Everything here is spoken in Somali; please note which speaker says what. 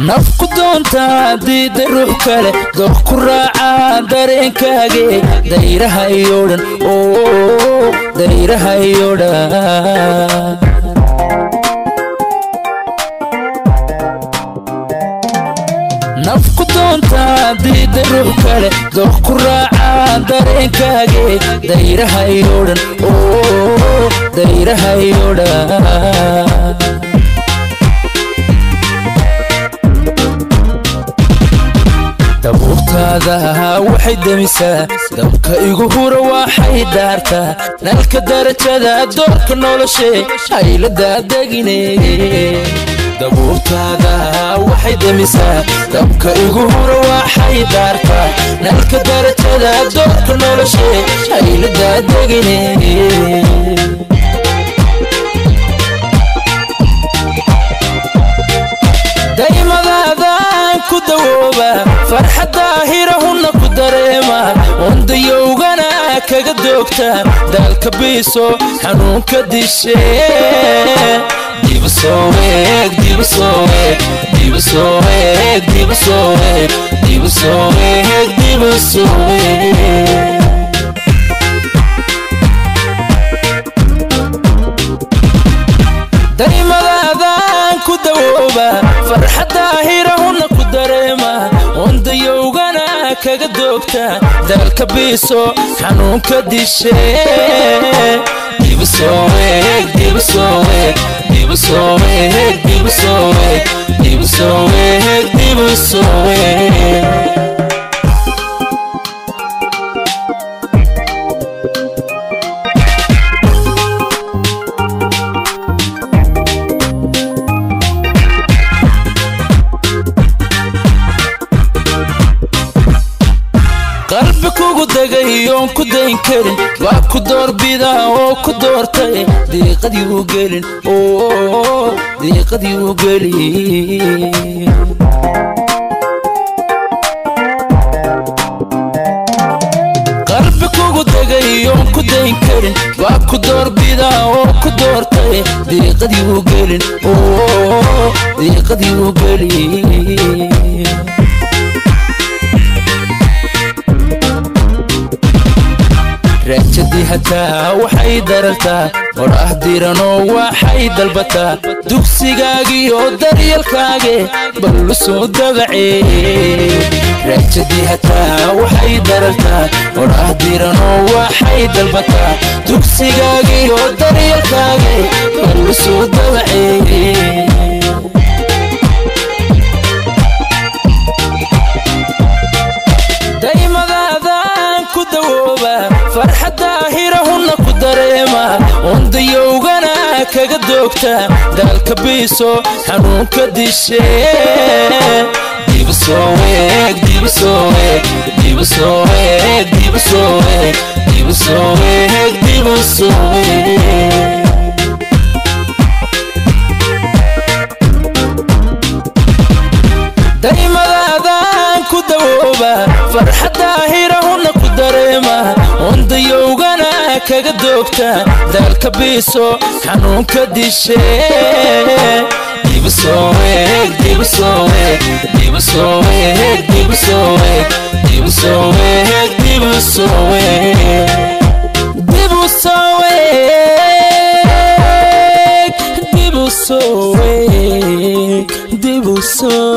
Speaker 1: nafku doonta diida ruux kale dooq ku raaca dareenkaage dayraha iyo dhan dayraha iyo dhan nafku doonta diida ruux kale dooq ku raaca dareenkaage dayraha iyo dhan dayraha iyo dhan dabuurtaada waxay damisaa dabka igu hura waxay daartaa nalka darajada doorka noloshee haylada degine dabuurtaada waxay damisaa dabka igu hura waxay daartaa nalka darajada doorka noloshee haylada degine daymadaadaan ku dawooba farxadda hirahunna ku dareema wandayowgana kaga doogta daalka biiso xanuunka dishe diba soo weeg diba soo weeg diba soo weeg diba soo weeg diba soo weeg diba soo weeg daymadaadaan ku dawooba farxadda hirahunna ku dareema wandayowgana kaga doogta daalka biiso xanuunka dishe diba soo weeg diba soo weeg diba soo weeg diba soo weeg diba soo weeg diba soo weeg qalbi kugu dagay oon ku dayn karin waa ku doorbida oo ku doortay diiqadii u gelin diiqadii u gelin qalbi kugu dagay oon ku dayn karin waa ku doorbida oo ku doortay diiqadii u gelin diiqadii u gelin raajadii hataa waxay darartaa hor ah diranoo waxay dalbataa dugsigaagiyo daryeelkaage ballu soo dabacee raajadii hataa waxay darartaa hor ah diranoo waxay dalbataa dugsigaagiyo daryeelkaage ballu soo dabacee farxadda hirahunna ku dareema wandayowgana kaga doogta daalka biiso xanuunka dishe diba soo weeg diba soo weeg diba soo weeg diba soo weeg diba soo weeg diba soo weeg daymadaadaan ku dawooba farxadda hirahunna ku dareema wandayowgana kaga doogta daalka biiso xanuunka dishe diba soo weeg diba soo weeg diba soo weeg diba soo weeg diba soo weeg diba soo weeg diba soo weeg diba soo weeg diba soo